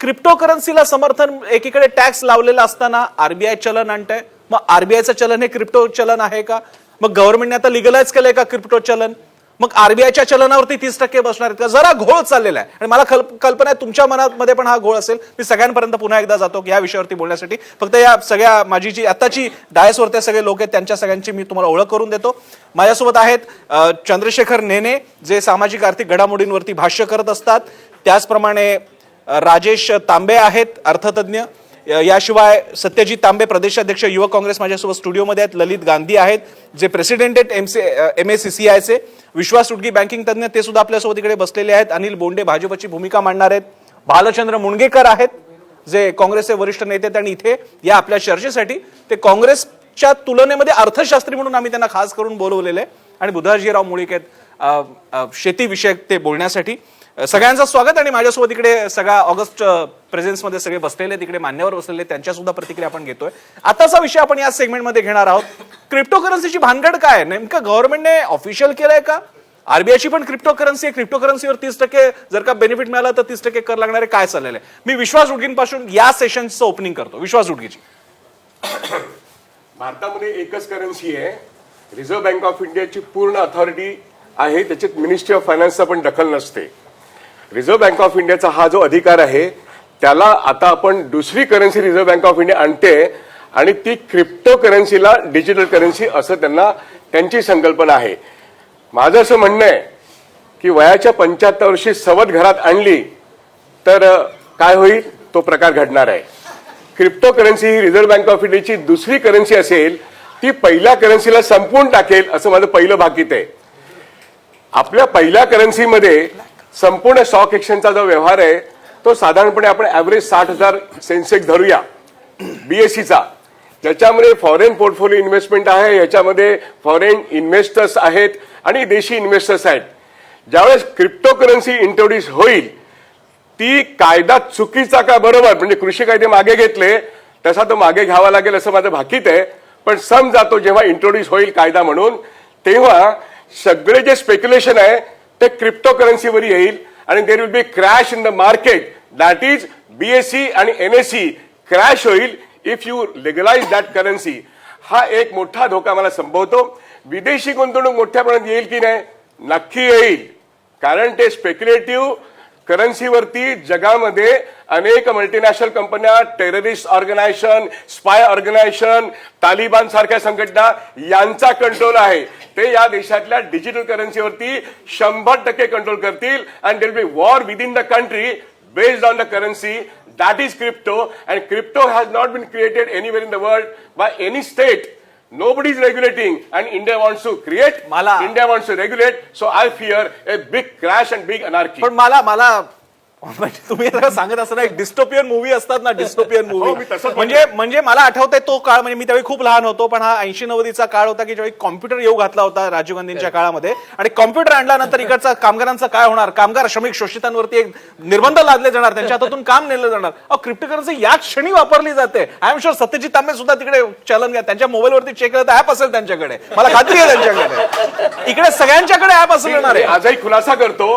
क्रिप्टोकरन्सीला समर्थन एकीकडे टॅक्स लावलेला असताना आरबीआय चलन आणतंय, मग आरबीआयचं चलन हे क्रिप्टो चलन आहे का? मग गव्हर्नमेंटने आता लिगलाइज केलंय का क्रिप्टो चलन? मग आरबीआयच्या चलनावरती 30% बसणार आहेत का? जरा घोळ चाललेला आहे आणि मला कल्पना आहे तुमच्या मनामध्ये पण हा घोळ असेल. मी सगळ्यांपर्यंत पुन्हा एकदा जातो या विषयावरती बोलण्यासाठी. फक्त या सगळ्या माझी जी आताची डायसवरती सगळे लोक आहेत त्यांच्या सगळ्यांची मी तुम्हाला ओळख करून देतो. माझ्यासोबत आहेत चंद्रशेखर नेने, जे सामाजिक आर्थिक घडामोडींवरती भाष्य करत असतात. त्याचप्रमाणे राजेश तांबे आहेत, अर्थतज्ञ. याशिवाय सत्यजित तांबे, प्रदेशाध्यक्ष युवक काँग्रेस, माझ्यासोबत स्टुडिओमध्ये आहेत. ललित गांधी आहेत, जे प्रेसिडेंट आहेत MACCIचे. विश्वास उटगी बँकिंग तज्ञ, ते सुद्धा आपल्यासोबत इकडे बसलेले आहेत. अनिल बोंडे भाजपची भूमिका मांडणार आहेत. भालचंद्र मुणगेकर आहेत, जे काँग्रेसचे वरिष्ठ नेते आहेत आणि इथे या आपल्या चर्चेसाठी ते काँग्रेसच्या तुलनेमध्ये अर्थशास्त्री म्हणून आम्ही त्यांना खास करून बोलवलेले आहे. आणि बुधाजीराव मुळीक आहेत, शेतीविषयक ते बोलण्यासाठी. सगळ्यांचं स्वागत. आणि माझ्यासोबत इकडे सगळा ऑगस्ट प्रेझेन्स मध्ये सगळे बसलेले, तिकडे मान्यवर बसलेले, त्यांच्या सुद्धा प्रतिक्रिया आपण घेतोय. आताचा विषय आपण या सेगमेंटमध्ये घेणार आहोत. क्रिप्टोकरन्सीची भानगड काय? नेमकं गव्हर्नमेंटने ऑफिशियल केलंय का? आरबीआयची पण क्रिप्टोकरन्सी आहे, क्रिप्टोकरन्सीवर 30% जर का बेनिफिट मिळाला तर 30% कर लागणारे काय चाललेलं आहे? मी विश्वास उटगींपासून या सेशनचं ओपनिंग करतो. विश्वास उटगीची. भारतामध्ये एकच करन्सी आहे, रिझर्व्ह बँक ऑफ इंडियाची पूर्ण अथॉरिटी आहे, त्याच्यात मिनिस्ट्री ऑफ फायनान्सचा पण दखल नसते. रिझर्व्ह बँक ऑफ इंडियाचा हा जो अधिकार आहे त्याला आता आपण दुसरी currency reserve bank of India आणते आणि ती क्रिप्टो करन्सीला डिजिटल करन्सी असं त्यांची संकल्पना आहे. माझं असं म्हणणं आहे की वयाच्या 75 वर्षी सवत घरात आणली तर काय होईल तो प्रकार घडणार आहे. Crypto currency he reserve bank of इंडियाची दुसरी करन्सी असेल, ती पहिल्या करन्सीला संपवून टाकेल असं माझं पहिलं भाकीत आहे. आपल्या पहिल्या करन्सीमध्ये संपूर्ण स्टॉक एक्सचेंजचा जो व्यवहार आहे तो साधारणपणे आपण ऍव्हरेज 60,000 सेन्सेक्स धरूया BSEचा. त्याच्यामध्ये फॉरेन पोर्टफोलिओ इन्व्हेस्टमेंट आहे, याच्यामध्ये फॉरेन इन्व्हेस्टर्स आहेत आणि देशी इन्व्हेस्टर्स आहेत. ज्यावेळेस क्रिप्टो करन्सी इंट्रोड्यूस होईल ती कायदा चुकीचा का बरोबर, म्हणजे कृषी कायदे मागे घेतले तसा तो मागे घ्यावा लागेल असं माझं भाकीत आहे. पण समजा तो जेव्हा इंट्रोड्यूस होईल कायदा म्हणून, तेव्हा सगळे जे स्पेक्युलेशन आहे ते क्रिप्टो करन्सीवर येईल आणि there will be crash in the market. That is BSE आणि NSE क्रॅश होईल if you legalise that currency. हा एक मोठा धोका मला संभवतो. विदेशी गुंतवणूक मोठ्या प्रमाणात येईल की नाही? नक्की येईल, कारण ते स्पेक्युलेटिव्ह करन्सीवरती जगामध्ये अनेक मल्टीनॅशनल कंपन्या, terrorist organisation, spy organisation, Taliban सारख्या संघटना यांचा कंट्रोल आहे. ते या देशातल्या डिजिटल करन्सीवरती 100% कंट्रोल करतील and there will be war within the country based on the currency. That is crypto and crypto has not been created anywhere in the world by any state. Nobody is regulating and India wants to create. India wants to regulate. So I fear a big crash and big anarchy. पण मला तुम्ही सांगत असताना एक dystopian movie असतात ना, dystopian movie, म्हणजे मला आठवतंय तो काळ. म्हणजे मी त्यावेळी खूप लहान होतो, पण हा 80-90चा काळ होता की ज्यावेळी कॉम्प्युटर येऊ घातला होता राजीव गांधींच्या काळामध्ये. आणि कॉम्प्युटर आणल्यानंतर इकडचा कामगारांचं काय होणार? कामगार श्रमिक शोषितांवरती एक निर्बंध लादले जाणार, त्यांच्या हातातून काम नेलं जाणार. क्रिप्टोकरन्सी याच क्षणी वापरली जाते. आय एम शुअर सत्यजित तांबे सुद्धा तिकडे चलन घ्या, त्यांच्या मोबाईलवरती चेक केलं तर ऍप असेल त्यांच्याकडे, मला खात्री आहे त्यांच्याकडे. इकडे सगळ्यांच्याकडे ऍप असणार आहे. आजही खुलासा करतो,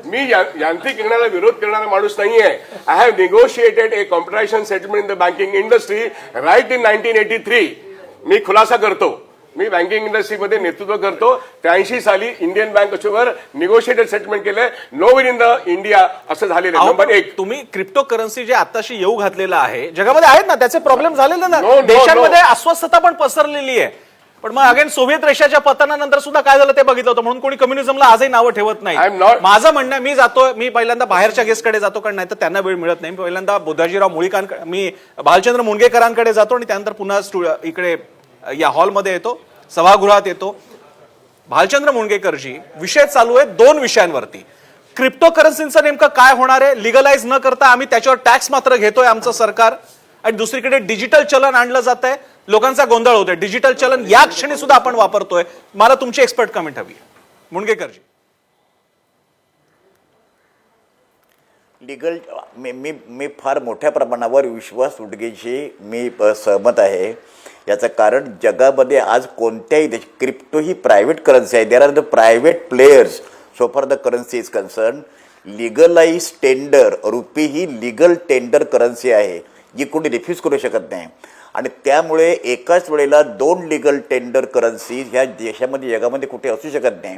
मी यांत्रिकीकरणाला विरोध करणारा माणूस नाहीये. I have negotiated a computerization settlement in the banking industry right in 1983. मी खुलासा करतो, मी बँकिंग इंडस्ट्रीमध्ये नेतृत्व करतो. 83 साली इंडियन बँकवर निगोशिएटेड सेटलमेंट केलंय, no win in the India असं झालेलं आहे. नंबर 1, तुम्ही क्रिप्टो करन्सी जे आताशी येऊ घातलेलं आहे, जगामध्ये आहेत ना त्याचे प्रॉब्लेम झालेले ना, देशांमध्ये अस्वस्थता पण पसरलेली आहे. पण मग अगेन सोव्हिएत रशियाच्या पतनानंतर सुद्धा काय झालं ते बघितलं होतं, म्हणून कोणी कम्युनिझमला आजही नावं ठेवत नाही. माझं म्हणणं, मी पहिल्यांदा बाहेरच्या गेस्टकडे जातो, कारण नाही तर त्यांना वेळ मिळत नाही. पहिल्यांदा बुधाजीराव मुळीकांकडे, मी भालचंद्र मुणगेकरांकडे जातो आणि त्यानंतर पुन्हा इकडे या हॉलमध्ये येतो, सभागृहात येतो. भालचंद्र मुणगेकरजी, विषय चालू आहे 2 विषयांवरती. क्रिप्टो करन्सीचं नेमकं काय होणार आहे? लिगलाइज न करता आम्ही त्याच्यावर टॅक्स मात्र घेतोय आमचं सरकार, आणि दुसरीकडे डिजिटल चलन आणलं जात आहे. लोकांचा गोंधळ होतोय. डिजिटल चलन या क्षणी सुद्धा आपण वापरतोय. मला तुमची एक्सपर्ट कमेंट हवी. मुणगेकरजी. लिगल मी फार मोठ्या प्रमाणावर विश्वास उटगेशी मी सहमत आहे. याचं कारण जगामध्ये आज कोणत्याही देश, क्रिप्टो ही प्रायव्हेट करन्सी आहे. There are the private players so for the currency is concern. Legalise tender, RuPay he legal tender currency आहे जी कोणी रिफ्यूज करू शकत नाही. आणि त्यामुळे एकाच वेळेला 2 लिगल टेंडर करन्सी ह्या देशामध्ये जगामध्ये कुठे असू शकत नाही.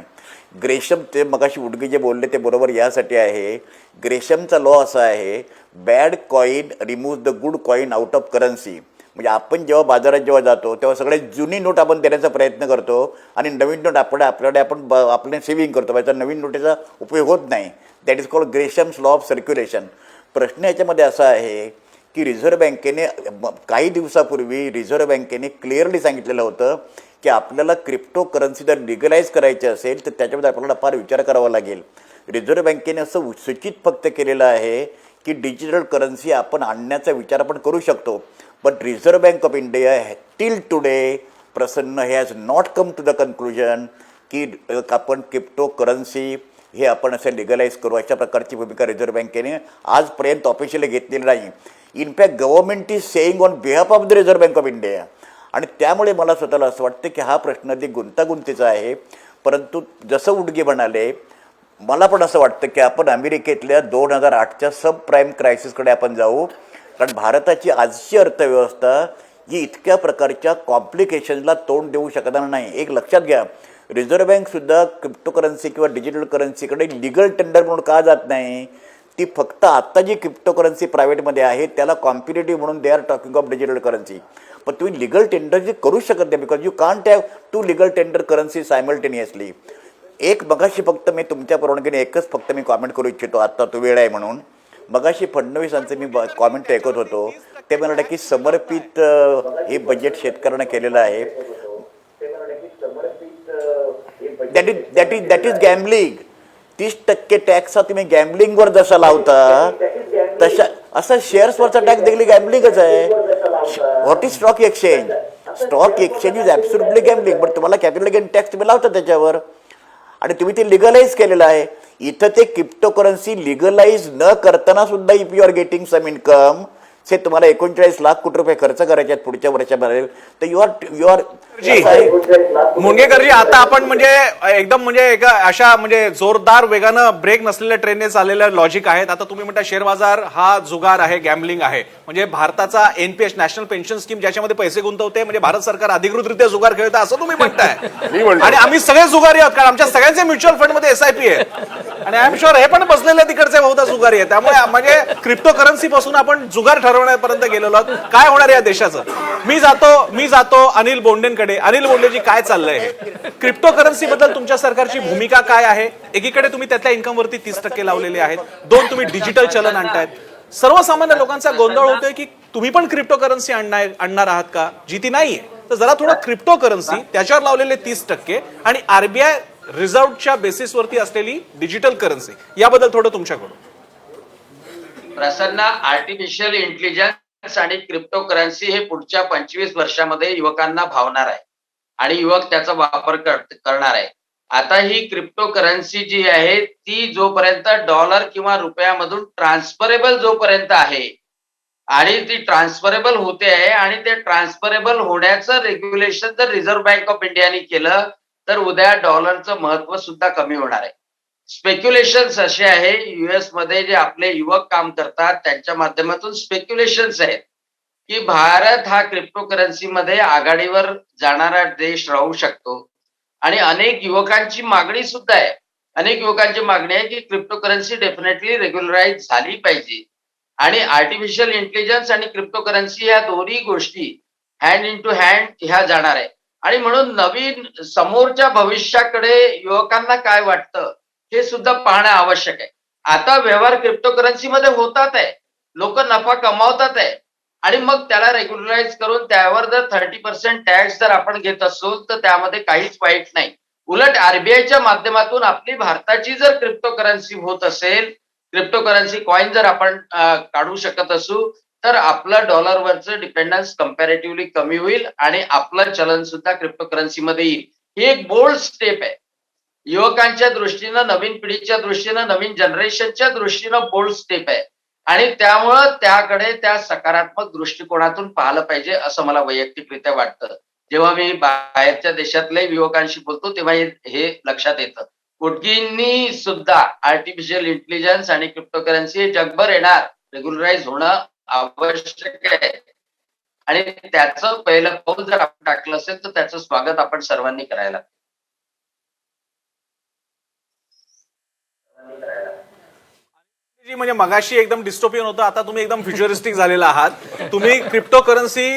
ग्रेशम ते मगाशी उडगे जे बोलले ते बरोबर यासाठी आहे. ग्रेशमचा लॉ असा आहे, bad coin remove the good coin out of currency. म्हणजे आपण जेव्हा बाजारात जेव्हा जातो तेव्हा सगळ्यात जुनी नोट आपण देण्याचा प्रयत्न करतो आणि नवीन नोट आपल्याकडे आपण आपले सेव्हिंग करतो, त्याचा नवीन नोटेचा उपयोग होत नाही. That is called Gresham's law of circulation. प्रश्न याच्यामध्ये असा आहे की रिझर्व्ह बँकेने काही दिवसापूर्वी रिझर्व्ह बँकेने क्लिअरली सांगितलेलं होतं की आपल्याला क्रिप्टो करन्सी जर लिगलाइज करायची असेल तर त्याच्यामध्ये आपल्याला फार विचार करावा लागेल. रिझर्व्ह बँकेने असं सूचित फक्त केलेलं आहे की डिजिटल करन्सी आपण आणण्याचा विचार आपण करू शकतो. But reserve bank of India till today प्रसन्न has not come to the conclusion की आपण क्रिप्टो करन्सी हे आपण असं लिगलाइज करू. अशा प्रकारची भूमिका रिझर्व्ह बँकेने आजपर्यंत ऑफिशियली घेतलेली नाही. In fact government is saying on behalf of the reserve bank of India. आणि त्यामुळे मला स्वतःला असं वाटतं की हा प्रश्न अधिक गुंतागुंतीचा आहे. परंतु जसं उडगे म्हणाले, मला पण असं वाटतं की आपण अमेरिकेतल्या 2008च्या सब प्राईम क्रायसिसकडे आपण जाऊ. कारण भारताची आजची अर्थव्यवस्था ही इतक्या प्रकारच्या कॉम्प्लिकेशन्सला तोंड देऊ शकणार नाही. एक लक्षात घ्या, रिझर्व्ह बँकसुद्धा क्रिप्टो करन्सी किंवा डिजिटल करन्सीकडे लिगल टेंडर म्हणून का जात नाही. ती फक्त आत्ता जी क्रिप्टो करन्सी प्रायव्हेटमध्ये आहे त्याला कॉम्पिटेटिव्ह म्हणून दे are talking of digital currency. पण तुम्ही लिगल टेंडर जे करू शकत नाही, because you can't have 2 legal tender currency simultaneously. एक मगाशी फक्त मी तुमच्या परवानगीने एकच फक्त मी कॉमेंट करू इच्छितो, आत्ता तो वेळ आहे म्हणून. मगाशी फडणवीसांचे मी कॉमेंट ऐकत होतो, ते म्हणाले की समर्पित हे बजेट शेतकऱ्यांना केलेलं आहे. That is gambling. 30% टॅक्स हा तुम्ही गॅम्बलिंगवर जसा लावता तशा असा शेअर्सवरचा टॅक्स देखील गॅम्बलिंगच आहे. What is stock exchange? Stock exchange is absolutely gambling. But तुम्हाला कॅपिटल गेन टॅक्स तुम्ही लावता त्याच्यावर आणि तुम्ही ते लिगलाइज केलेलं आहे. इथं ते क्रिप्टो करन्सी लिगलाइज न करताना सुद्धा if you are getting some income, say तुम्हाला 39 लाख कोटी रुपये खर्च करायचे आहेत पुढच्या वर्षामध्ये, तर यू आर मुंगेकरजी, आता आपण म्हणजे एकदम म्हणजे एका अशा म्हणजे जोरदार वेगानं ब्रेक नसलेल्या ट्रेनने चाललेलं लॉजिक आहेत. आता तुम्ही म्हणता शेअर बाजार हा जुगार आहे, गॅम्बलिंग आहे. म्हणजे भारताचा एनपीएस नॅशनल पेन्शन स्कीम ज्याच्यामध्ये पैसे गुंतवते म्हणजे भारत सरकार अधिकृतरित्या जुगार खेळतं असं तुम्ही म्हणताय. आणि आम्ही सगळे जुगारी आहोत कारण आमच्या सगळ्यांचे म्युच्युअल फंड मध्ये एसआयपी आहे आणि आय एम शुअर हे पण बसलेले तिकडचे बहुधा जुगारी आहे. त्यामुळे म्हणजे क्रिप्टो करन्सी पासून आपण जुगार ठरवण्यापर्यंत गेलेलो आहोत. काय होणार या देशाचं? मी जातो अनिल बोंडेंकडे. अनिल बोंडेजी, काय चाललंय हे? क्रिप्टो करन्सी बद्दल तुमच्या सरकारची भूमिका काय आहे? एकीकडे तुम्ही त्यातल्या इन्कम वरती 30% लावलेले आहेत, 2 तुम्ही डिजिटल चलन आणतायत. सर्वसामान्य लोकांचा गोंधळ होतोय की तुम्ही पण क्रिप्टो करन्सी आणणार आहात का, जी ती नाहीये. तर जरा थोडं क्रिप्टो करन्सी, त्याच्यावर लावलेले 30% आणि आरबीआय रिझर्व्हच्या बेसिसवरती असलेली डिजिटल करन्सी याबद्दल थोडं तुमच्याकडून. प्रसन्न, आर्टिफिशियल इंटेलिजन्स आणि क्रिप्टो करन्सी हे पुढच्या 25 वर्षामध्ये युवकांना भावणार आहे आणि युवक त्याचा वापर करणार आहे. आता ही क्रिप्टो करन्सी जी आहे ती जोपर्यंत डॉलर किंवा रुपयामधून ट्रान्सफरेबल जोपर्यंत आहे आणि ती ट्रान्सफरेबल होते आहे आणि ते ट्रान्सफरेबल होण्याचं रेग्युलेशन जर रिझर्व्ह बँक ऑफ इंडियाने केलं तर उद्या डॉलरचं महत्व सुद्धा कमी होणार आहे. स्पेक्युलेशन्स असे आहे, युएस मध्ये जे आपले युवक काम करतात त्यांच्या माध्यमातून स्पेक्युलेशन्स आहेत की भारत हा क्रिप्टो करन्सी मध्ये आघाडीवर जाणारा देश राहू शकतो. आणि अनेक युवकांची मागणी सुद्धा आहे, अनेक युवकांची मागणी आहे की क्रिप्टो करन्सी डेफिनेटली रेग्युलराइज झाली पाहिजे. आणि आर्टिफिशियल इंटेलिजन्स आणि क्रिप्टो करन्सी या दोन्ही गोष्टी हँड इन टू हँड ह्या जाणार आहे. आणि म्हणून नवीन समोरच्या भविष्याकडे युवकांना काय वाटतं हे सुद्धा पाहणं आवश्यक आहे. आता व्यवहार क्रिप्टो करन्सी मध्ये होतात आहे, लोक नफा कमावतात आहे आणि मग त्याला रेग्युलराइज करून त्यावर जर 30% टॅक्स जर आपण घेत असू तर त्यामध्ये काहीच वाईट नाही. उलट आरबीआयच्या माध्यमातून आपली भारताची जर क्रिप्टो करन्सी होत असेल, क्रिप्टो करन्सी कॉइन जर आपण काढू शकत असू तर आपलं डॉलरवरचं डिपेंडन्स कम्पॅरेटिव्हली कमी होईल आणि आपलं चलन सुद्धा क्रिप्टो करन्सी मध्ये येईल. ही एक बोल्ड स्टेप आहे. युवकांच्या दृष्टीनं, नवीन पिढीच्या दृष्टीनं, नवीन जनरेशनच्या दृष्टीनं बोल्ड स्टेप आहे आणि त्यामुळं त्याकडे त्या सकारात्मक दृष्टिकोनातून पाहिलं पाहिजे असं मला वैयक्तिकरित्या वाटतं. जेव्हा मी बाहेरच्या देशातल्या युवकांशी बोलतो तेव्हा हे लक्षात येतं. कुठकींनी सुद्धा आर्टिफिशियल इंटेलिजन्स आणि क्रिप्टोकरन्सी हे जगभर येणार, रेग्युलराईज होणं आवश्यक आहे. आणि त्याचं पहिलं पाऊल जर आपण टाकलं असेल तर त्याचं स्वागत आपण सर्वांनी करायला. म्हणजे मगाशी एकदम डिस्टोपियन होतं, आता तुम्ही एकदम फ्युचरिस्टिक झालेला आहात. तुम्ही क्रिप्टो करन्सी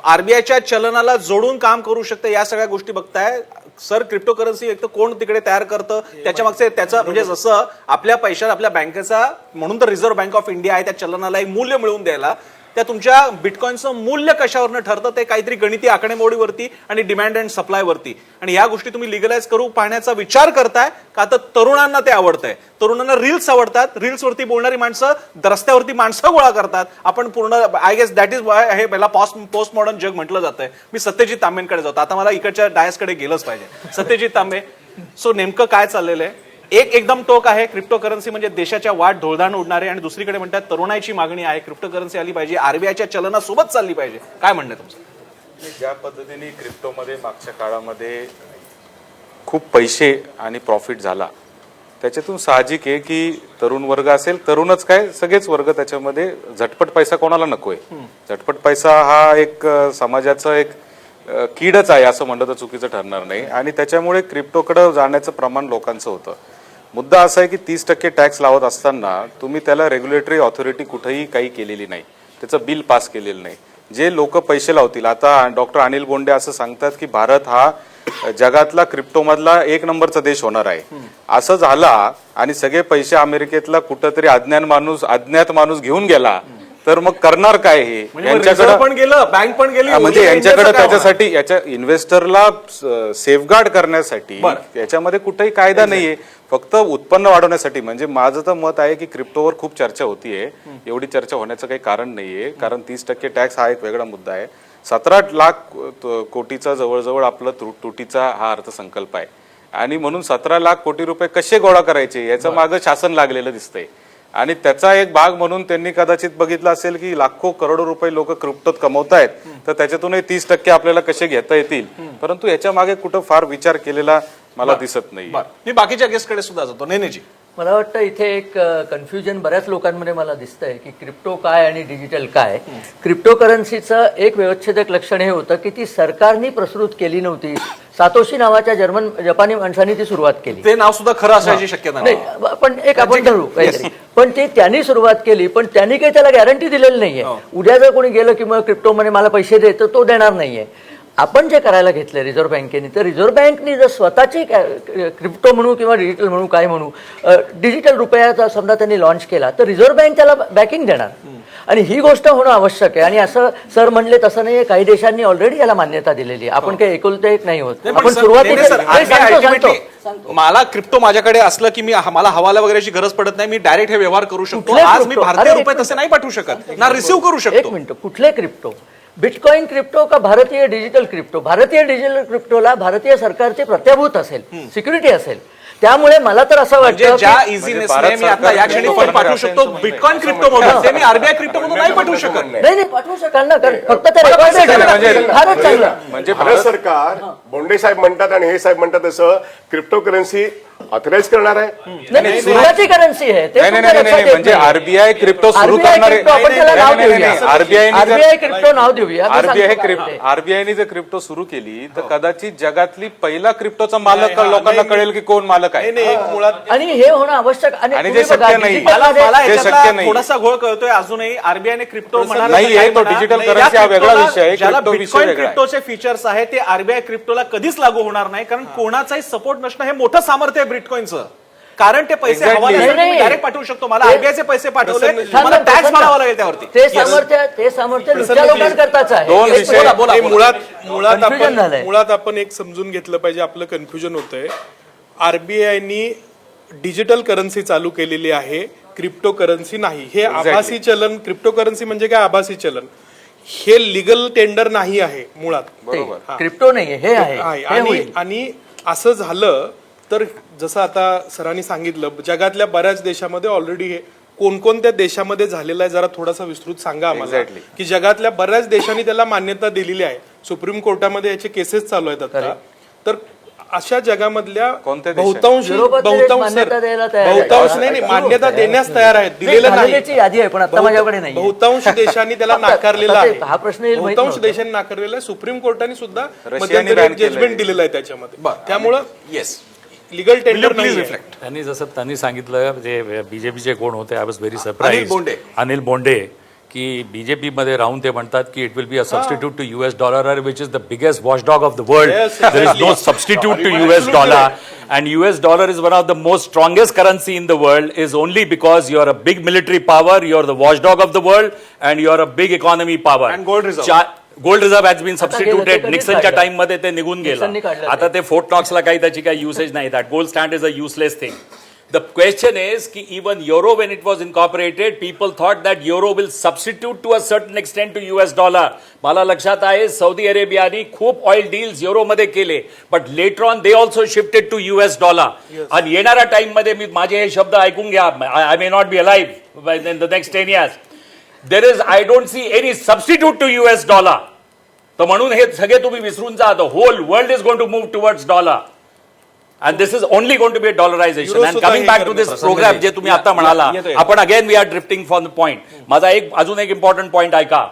आरबीआयच्या चलनाला जोडून काम करू शकते, या सगळ्या गोष्टी बघताय. सर, क्रिप्टो करन्सी एक तर कोण तिकडे तयार करतं, त्याच्या मागचे त्याचं म्हणजे जसं आपल्या पैशात आपल्या बँकेचा, म्हणून तर रिझर्व्ह बँक ऑफ इंडिया आहे, त्या चलनाला एक मूल्य मिळवून द्यायला. त्या तुमच्या बिटकॉइनचं मूल्य कशावरनं ठरतं, ते काहीतरी गणिती आकडेमोडीवरती आणि डिमांड अँड सप्लाय वरती. आणि या गोष्टी तुम्ही लिगलाइज करू पाहण्याचा विचार करताय का? तर तरुणांना ते आवडतंय, तरुणांना रील्स आवडतात, रील्स वरती बोलणारी माणसं रस्त्यावरती माणसं गोळा करतात. आपण पूर्ण I guess that is why हे पहिला पोस्ट मॉडर्न जग म्हटलं जातंय. मी सत्यजित तांबेंकडे जातो आता, मला इकडच्या डायसकडे गेलंच पाहिजे. सत्यजित तांबे, सो नेमकं काय चाललेलं आहे? एक एकदम टोक आहे क्रिप्टो करन्सी म्हणजे देशाच्या वाट ढोळधाण उडणारे, आणि दुसरीकडे म्हणतात तरुणाईची मागणी आहे क्रिप्टो करन्सी आली पाहिजे, आरबीआयच्या चलनासोबत चालली पाहिजे. काय म्हणणं तुमचं? ज्या पद्धतीने क्रिप्टोमध्ये मागच्या काळामध्ये खूप पैसे आणि प्रॉफिट झाला, त्याच्यातून साहजिक आहे की तरुण वर्ग असेल, तरुणच काय सगळेच वर्ग त्याच्यामध्ये, झटपट पैसा कोणाला नकोय. झटपट पैसा हा एक समाजाचा एक कीडच आहे असं म्हणलं तर चुकीचं ठरणार नाही. आणि त्याच्यामुळे क्रिप्टोकडे जाण्याचं प्रमाण लोकांचं होतं. मुद्दा असा आहे की 30% टॅक्स लावत असताना तुम्ही त्याला रेग्युलेटरी ऑथॉरिटी कुठेही काही केलेली नाही, त्याचं बिल पास केलेलं नाही. जे लोक पैसे लावतील, आता डॉक्टर अनिल बोंडे असं सांगतात की भारत हा जगातला क्रिप्टोमधला 1 नंबरचा देश होणार आहे. असं झाला आणि सगळे पैसे अमेरिकेतला कुठंतरी अज्ञात माणूस घेऊन गेला तर मग करणार काय? हे यांच्याकडे पण गेलं, बँक पण गेली, म्हणजे यांच्याकडे त्याच्यासाठी, याच्या इन्व्हेस्टरला सेफगार्ड करण्यासाठी याच्यामध्ये कुठेही कायदा नाहीये, फक्त उत्पन्न वाढवण्यासाठी. म्हणजे माझं तर मत आहे की क्रिप्टोवर खूप चर्चा होतीये, एवढी चर्चा होण्याचं काही कारण नाहीये, कारण 30% टॅक्स हा एक वेगळा मुद्दा आहे. 17 लाख कोटीचा जवळजवळ आपला तुटीचा हा अर्थसंकल्प आहे, आणि म्हणून 17 लाख कोटी रुपये कसे गोळा करायचे याचं मागं शासन लागलेलं दिसतंय. आणि त्याचा एक भाग म्हणून त्यांनी कदाचित बघितलं असेल की लाखो करोडो रुपये लोक क्रिप्टोत कमवतायत, तर त्याच्यातूनही 30% आपल्याला कसे घेता येतील, परंतु याच्या मागे कुठं फार विचार केलेला मला दिसत नाही. मी बाकीच्या गेस्टकडे सुद्धा जातो. नेनेजी, मला वाटतं इथे एक कन्फ्युजन बऱ्याच लोकांमध्ये मला दिसतंय की क्रिप्टो काय आणि डिजिटल काय. क्रिप्टो करन्सीचं एक व्यवच्छेदक लक्षण हे होतं की ती सरकारने प्रस्तुत केली नव्हती. सातोशी नावाच्या जपानी माणसाने ती सुरुवात केली. ते नाव सुद्धा खरं असायची शक्यता नाही, पण एक आपण धरू काहीतरी. पण ते त्यांनी सुरुवात केली, पण त्यांनी काही त्याला गॅरंटी दिलेली नाहीये. उद्या जर कोणी गेलं की मग क्रिप्टोमध्ये मला पैसे दे, तर तो देणार नाहीये. आपण जे करायला घेतलं रिझर्व्ह बँकेने, तर रिझर्व्ह बँकने जर स्वतःची क्रिप्टो म्हणू किंवा डिजिटल म्हणू काय म्हणू, डिजिटल रुपयाचा समजा त्यांनी लॉन्च केला, तर रिझर्व्ह बँक त्याला बॅकिंग देणार. आणि ही गोष्ट होणं आवश्यक आहे. आणि असं सर म्हणले तसं नाही, काही देशांनी ऑलरेडी याला मान्यता दिलेली आहे. आपण काही एकुलते एक नाही होत. आपण सुरुवातीला मला क्रिप्टो माझ्याकडे असलं की मला हवाला वगैरेची गरज पडत नाही, मी डायरेक्ट हे व्यवहार करू शकतो. आज मी भारतीय रुपये तसे नाही पाठवू शकत ना रिसिव्ह करू शकतो. एक मिनिट, कुठले क्रिप्टो? बिटकॉइन क्रिप्टो का भारतीय डिजिटल क्रिप्टो? भारतीय डिजिटल क्रिप्टोला भारतीय सरकारचे प्रत्याभूत असेल, सिक्युरिटी असेल. त्यामुळे मला तर असं वाटतं ज्या इझीनेसने मी आता या क्षणी पण पाठवू शकतो बिटकॉइन क्रिप्टो मधून, ते मी आरबीआय क्रिप्टो मधून नाही पाठवू शकत. नाही पाठवू शकाल ना, कारण फक्त ते रेकॉर्डेड फारच चांगलं. म्हणजे भारत सरकार, बोंडे साहेब म्हणतात आणि हे साहेब म्हणतात तसं क्रिप्टो करन्सी ऑथराईज करणार आहे. नाही, स्वतःची करन्सी आहे ते. नाही, म्हणजे आरबीआय क्रिप्टो सुरू करणार आहे. आरबीआय क्रिप्टो नाव देऊया. आरबीआयने जर क्रिप्टो सुरू केली तर कदाचित जगातली पहिला क्रिप्टोचा मालक लोकांना कळेल की कोण मालक आहे. आणि हे होणं आवश्यक. आणि जे शक्य नाही, ते शक्य नाही. थोडासा घोळ कळतोय अजूनही. आरबीआयने क्रिप्टो नाही, तो डिजिटल करन्सी हा वेगळा विषय आहे. क्रिप्टोचे फीचर्स आहे ते आरबीआय क्रिप्टोला कधीच लागू होणार नाही, कारण कोणाचाही सपोर्ट नसणं हे मोठं सामर्थ्य आहे बिटकॉइनचं. कारण ते पैसे डायरेक्ट पाठवू शकतो. मला आरबीआयचे पैसे पाठवले, मला टॅक्स भरावा लागेल त्यावरती. ते सामर्थ्य दुसऱ्या लोकांकरताच आहे. दोन विषय मुळात आपण एक समजून घेतलं पाहिजे. आपलं कन्फ्युजन होतंय. आरबीआयनी डिजिटल करन्सी चालू केलेली आहे, क्रिप्टो करन्सी नाही. हे आभासी चलन, क्रिप्टो करन्सी म्हणजे काय आभासी चलन, हे लिगल टेंडर नाही आहे मुळात. बरोबर, क्रिप्टो नाही हे आहे. आणि असं झालं तर जसं आता सरांनी सांगितलं, जगातल्या बऱ्याच देशामध्ये ऑलरेडी हे कोणकोणत्या देशामध्ये झालेलं आहे जरा थोडासा विस्तृत सांगा आम्हाला. की जगातल्या बऱ्याच देशांनी त्याला मान्यता दिलेली आहे. सुप्रीम कोर्टामध्ये याचे केसेस चालू आहेत आता. तर अशा जगामधल्या कोणत्या देशात? युरोपातले देश मान्यता द्यायला तयार आहेत. बहुतांश नाही मान्यता देण्यास तयार आहेत, दिलेलं नाही. झालेल्याची यादी आहे पण आता माझ्याकडे नाही. बहुतांश देशांनी त्याला आता- नाकारलेला आता आहे. हा प्रश्न येईल माहित बहुतांश नव्हतं. देशांनी नाकारलेला आहे. सुप्रीम कोर्टाने सुद्धा रशियाने मध्यंतरी ban एक जजमेंट केलंय. दिलेलं आहे त्याच्यामध्ये. बरं. त्यामुळं येस लिगल टेंडर प्लीज नाही रिफ्लेक्ट. त्यांनी जसं त्यांनी सांगितलं जे बीजेपीचे कोण होते I was very Anil surprise Bonde. Anil Bonde की बीजेपी मध्ये राहून ते म्हणतात की it will be a substitute to US dollar which is the biggest watchdog of the world Yes, there is no substitute to US dollar and US dollar is one of the most strongest currency in the world is only because you are a big military power, you are the watchdog of the world and you are a big economy power. And gold reserve. Gold reserve has been गेलं, substituted ते कधीच निक्सनच्या काढलं. Time मध्ये ते निघून निक्सननी गेलं काढलं आता ते. ते फोर्ट नॉक्सला काही त्याची काही युसेज नाही that gold stand is a useless thing the question is की even euro when it was incorporated people thought that euro will substitute to a certain extent to US dollar मला लक्षात आहे Saudi अरेबियानी खूप oil deals युरोमध्ये केले but later on they also shifted to US dollar आणि येणाऱ्या time मध्ये मी माझे हे शब्द ऐकून घ्या I may not be alive in the next 10 years there is I don't see any substitute to US dollar तर म्हणून हे सगळे तुम्ही विसरून जा the whole world is going to move towards dollar and this is only going to be dollarization Euro and सुद्धा coming हे back to करणं दिस प्रोग्राम जे तुम्ही आता म्हणाला येतोय. आपण again we are drifting from the point माझा अजून एक इम्पॉर्टंट पॉइंट ऐका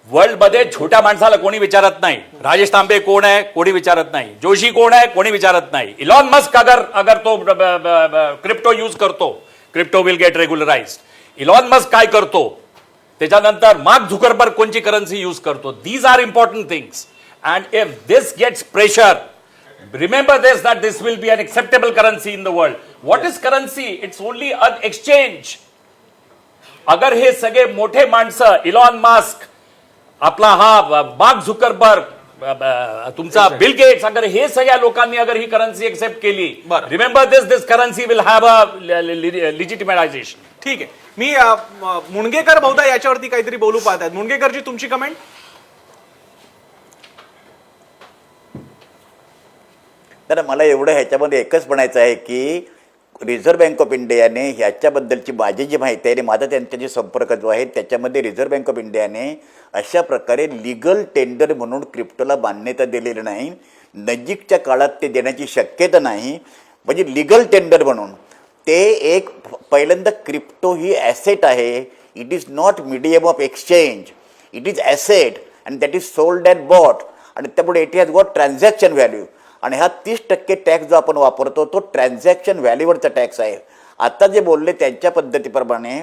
वर्ल्ड मध्ये छोट्या माणसाला कोणी विचारत नाही राजेश तांबे कोण आहे कोणी विचारत नाही जोशी कोण आहे कोणी विचारत नाही इलॉन मस्क अगर तो क्रिप्टो यूज करतो crypto will get regularize Elon Musk काय करतो त्याच्यानंतर मार्क झुकरबर्ग कोणची करन्सी यूज करतो these are important things and if this gets pressure remember this that this will be an acceptable currency in the world what is currency it's only an exchange अगर हे सगळे मोठे माणसं Elon Musk आपला हा mark Zuckerberg तुमचा Bill Gates अगर हे सगळ्या लोकांनी अगर ही करन्सी एक्सेप्ट केली बरं. Remember this currency will have a legitimization ठीक आहे मी मुणगेकर बहुधा याच्यावरती काहीतरी बोलू पाहत आहेत मुणगेकरजी तुमची कमेंट. तर मला एवढं ह्याच्यामध्ये एकच म्हणायचं आहे की रिझर्व्ह बँक ऑफ इंडियाने ह्याच्याबद्दलची माझी जी माहिती आहे आणि माझा त्यांच्याशी संपर्क जो आहे त्याच्यामध्ये रिझर्व्ह बँक ऑफ इंडियाने अशा प्रकारे लिगल टेंडर म्हणून क्रिप्टोला मान्यता दिलेली नाही नजीकच्या काळात ते देण्याची शक्यता नाही म्हणजे लिगल टेंडर म्हणून ते एक पहिल्यांदा क्रिप्टो ही ॲसेट आहे it is not medium of exchange it is asset and that is sold and bought आणि त्यामुळे it has got transaction value आणि हा 30% टॅक्स जो आपण वापरतो तो ट्रान्झॅक्शन व्हॅल्यूवरचा टॅक्स आहे आता जे बोलले त्यांच्या पद्धतीप्रमाणे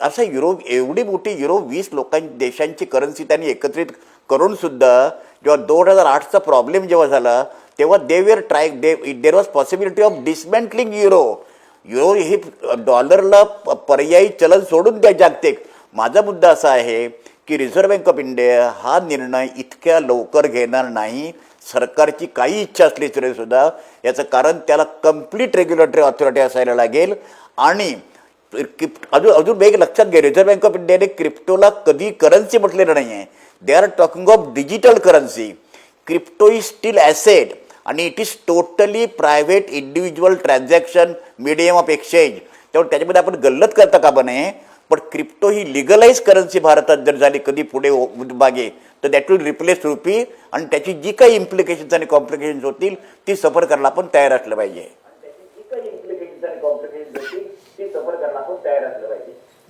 असं एवढी मोठी 20 देशांची करन्सी त्यांनी एकत्रित करूनसुद्धा जेव्हा 2008चा प्रॉब्लेम जेव्हा झाला तेव्हा there was possibility of dismantling euro हे डॉलरला पर्यायी चलन सोडून द्या जागतिक माझा मुद्दा असा आहे की रिझर्व्ह बँक ऑफ इंडिया हा निर्णय इतक्या लवकर घेणार नाही सरकारची काही इच्छा असली तरी सुद्धा याचं कारण त्याला कम्प्लीट रेग्युलेटरी ऑथॉरिटी असायला लागेल आणि अजून एक लक्षात घ्या रिझर्व्ह बँक ऑफ इंडियाने क्रिप्टोला कधी करन्सी म्हटलेलं नाही आहे they are talking of digital currency crypto is still asset आणि it is totally private individual transaction medium of exchange त्यामुळे त्याच्यामध्ये आपण गल्लत करता कामा नये पण क्रिप्टो ही लिगलाइज करन्सी भारतात जर झाली कधी पुढे मागे तर दॅट विल रिप्लेस रुपी आणि त्याची जी काही इम्प्लिकेशन्स आणि कॉम्प्लिकेशन्स होतील ती सफर करायला आपण तयार असलं पाहिजे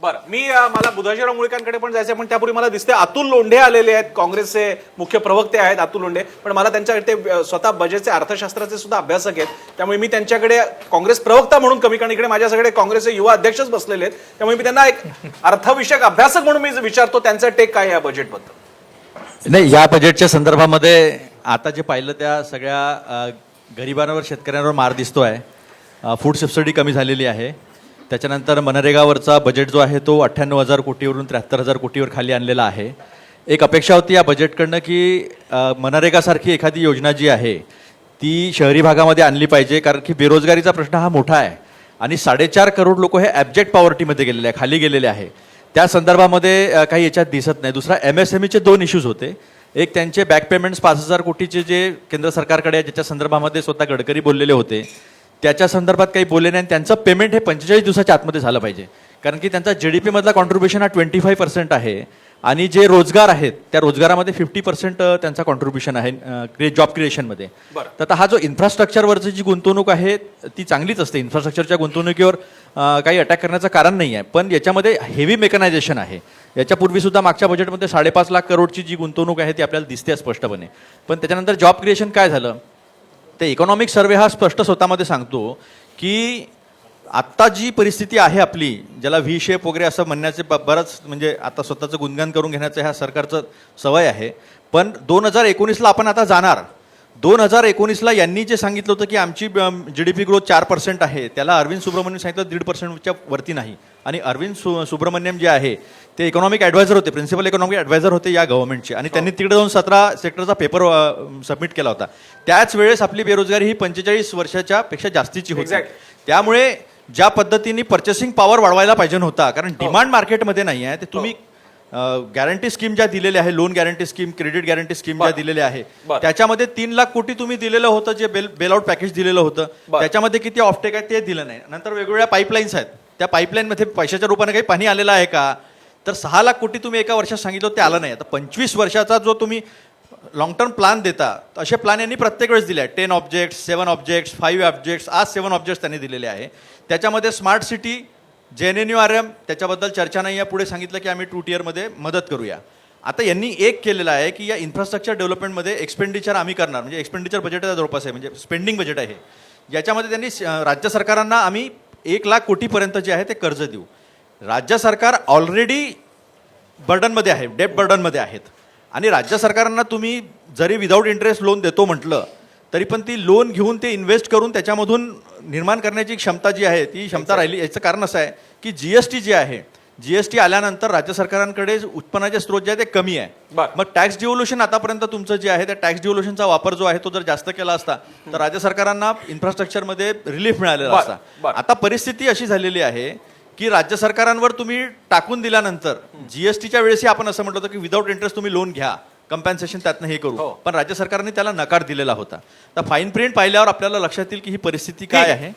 बरं मी मला बुधाजीराव मुळेकांकडे पण जायचं पण त्यापूर्वी मला दिसते अतुल लोंढे आलेले आहेत काँग्रेसचे मुख्य प्रवक्ते आहेत अतुल लोंढे पण मला त्यांच्याकडे ते स्वतः बजेटचे अर्थशास्त्राचे सुद्धा अभ्यासक आहेत त्यामुळे मी त्यांच्याकडे काँग्रेस प्रवक्ता म्हणून कमी कारण इकडे माझ्याकडे काँग्रेसचे युवा अध्यक्षच बसलेले आहेत त्यामुळे मी त्यांना एक अर्थविषयक अभ्यासक म्हणून मी विचारतो त्यांचा टेक काय या बजेटबद्दल. नाही या बजेटच्या संदर्भामध्ये आता जे पाहिलं त्या सगळ्या गरिबांवर शेतकऱ्यांवर मार दिसतोय फूड सबसिडी कमी झालेली आहे त्याच्यानंतर मनरेगावरचा बजेट जो आहे तो 98,000 कोटीवरून 73,000 कोटीवर खाली आणलेला आहे एक अपेक्षा होती या बजेटकडनं की मनरेगासारखी एखादी योजना जी आहे ती शहरी भागामध्ये आणली पाहिजे कारण की बेरोजगारीचा प्रश्न हा मोठा आहे आणि 4.5 करोड लोक हे ॲब्जेक्ट पॉवर्टीमध्ये गेलेले आहे खाली गेलेले आहे त्या संदर्भामध्ये काही याच्यात दिसत नाही दुसरा MSMEचे 2 इश्यूज होते एक त्यांचे बॅक पेमेंट्स 5,000 कोटीचे जे केंद्र सरकारकडे ज्याच्या संदर्भामध्ये स्वतः गडकरी बोललेले होते त्याच्या संदर्भात काही बोलले नाही त्यांचं पेमेंट हे 45 दिवसाच्या आतमध्ये झालं पाहिजे कारण की त्यांचा GDP मधला कॉन्ट्रीब्युशन हा 25% आहे आणि जे रोजगार आहेत त्या रोजगारामध्ये 50% त्यांचा कॉन्ट्रीब्युशन आहे जॉब क्रिएशनमध्ये. तर आता हा जो इन्फ्रास्ट्रक्चरवरची जी गुंतवणूक आहे ती चांगलीच असते. इन्फ्रास्ट्रक्चरच्या गुंतवणुकीवर काही अटॅक करण्याचं कारण नाही आहे, पण याच्यामध्ये हेवी मेकनायझेशन आहे. याच्यापूर्वी सुद्धा मागच्या बजेटमध्ये 5.5 लाख करोडची जी गुंतवणूक आहे ती आपल्याला दिसते स्पष्टपणे. पण त्याच्यानंतर जॉब क्रिएशन काय झालं, ते इकॉनॉमिक सर्वे हा स्पष्ट स्वतःमध्ये सांगतो की आत्ता जी परिस्थिती आहे आपली, ज्याला व्ही शेप वगैरे असं म्हणण्याचे बरंच म्हणजे आता स्वतःचं गुणगान करून घेण्याचं ह्या सरकारचं सवय आहे, पण 2019ला आपण आता जाणार. 2019ला यांनी जे सांगितलं होतं की आमची GDP ग्रोथ 4% आहे, त्याला अरविंद सुब्रमण्यम सांगितलं 1.5%च्या वरती नाही. आणि अरविंद सुब्रमण्यम जे आहे ते इकॉनॉमिक ॲडवायझर होते, प्रिन्सिपल इकॉनॉमिक ॲडवायझर होते या गव्हर्नमेंटचे, आणि त्यांनी तिकडे जाऊन 17 सेक्टरचा पेपर सबमिट केला होता. त्याच वेळेस आपली बेरोजगारी ही 45 वर्षाच्या पेक्षा जास्तीची होती. त्यामुळे ज्या पद्धतीने पर्चेसिंग पॉवर वाढवायला पाहिजे होता, कारण डिमांड मार्केटमध्ये नाही आहे, ते तुम्ही गॅरंटी स्कीम ज्या दिलेल्या आहे, loan guarantee scheme, credit guarantee scheme ज्या दिलेल्या आहे, त्याच्यामध्ये 3 लाख कोटी तुम्ही दिलेलं होतं, जे बेलआउट पॅकेज दिलेलं होतं, त्याच्यामध्ये किती ऑफटेक आहे ते दिलं नाही. नंतर वेगवेगळ्या पाईपलाईन्स आहेत, त्या पाईपलाईनमध्ये पैशाच्या रूपाने काही पाणी आलेलं आहे का, तर 6 लाख कोटी तुम्ही एका वर्षात सांगितलं ते आलं नाही. आता 25 वर्षाचा जो तुम्ही लॉंग टर्म प्लान देता, असे प्लान यांनी प्रत्येक वेळेस दिले आहे. 10 ऑब्जेक्ट्स, 7 ऑब्जेक्ट्स, 5 ऑब्जेक्ट्स, आज 7 ऑब्जेक्ट्स त्यांनी दिलेले आहे. त्याच्यामध्ये स्मार्ट सिटी, JNNURM त्याच्याबद्दल चर्चा नाही आहे, पुढे सांगितलं की आम्ही 2 टिअरमध्ये मदत करूया. आता यांनी एक केलेलं आहे की या इन्फ्रास्ट्रक्चर डेव्हलपमेंटमध्ये एक्सपेंडिचर आम्ही करणार, म्हणजे एक्सपेंडिचर बजेट जवळपास आहे, म्हणजे स्पेंडिंग बजेट आहे. याच्यामध्ये त्यांनी राज्य सरकारांना आम्ही 1 लाख कोटीपर्यंत जे आहे ते कर्ज देऊ. राज्य सरकार ऑलरेडी बर्डनमध्ये आहे, डेट बर्डनमध्ये आहेत, आणि राज्य सरकारांना तुम्ही जरी विदाऊट इंटरेस्ट लोन देतो म्हटलं तरी पण ती लोन घेऊन ते इन्व्हेस्ट करून त्याच्यामधून निर्माण करण्याची क्षमता जी आहे ती क्षमता राहिली. याचं कारण असं आहे की GST जे आहे, GST आल्यानंतर राज्य सरकारांकडे उत्पन्नाचे स्रोत जे आहे ते कमी आहे. मग टॅक्स डिव्होल्युशन आतापर्यंत तुमचं जे आहे त्या टॅक्स डिव्होल्युशनचा वापर जो आहे तो जर जास्त केला असता तर राज्य सरकारांना इन्फ्रास्ट्रक्चरमध्ये रिलीफ मिळालेला असता. आता परिस्थिती अशी झालेली आहे की राज्य सरकारांवर तुम्ही टाकून दिल्यानंतर GSTच्या वेळेसही आपण असं म्हटलं होतं की विदाऊट इंटरेस्ट तुम्ही लोन घ्या, कंपन्सेशन त्यातनं हे करू, पण राज्य सरकारने त्याला नकार दिलेला होता. तर फाईन प्रिंट पाहिल्यावर आपल्याला लक्षात येईल की ही परिस्थिती काय आहे.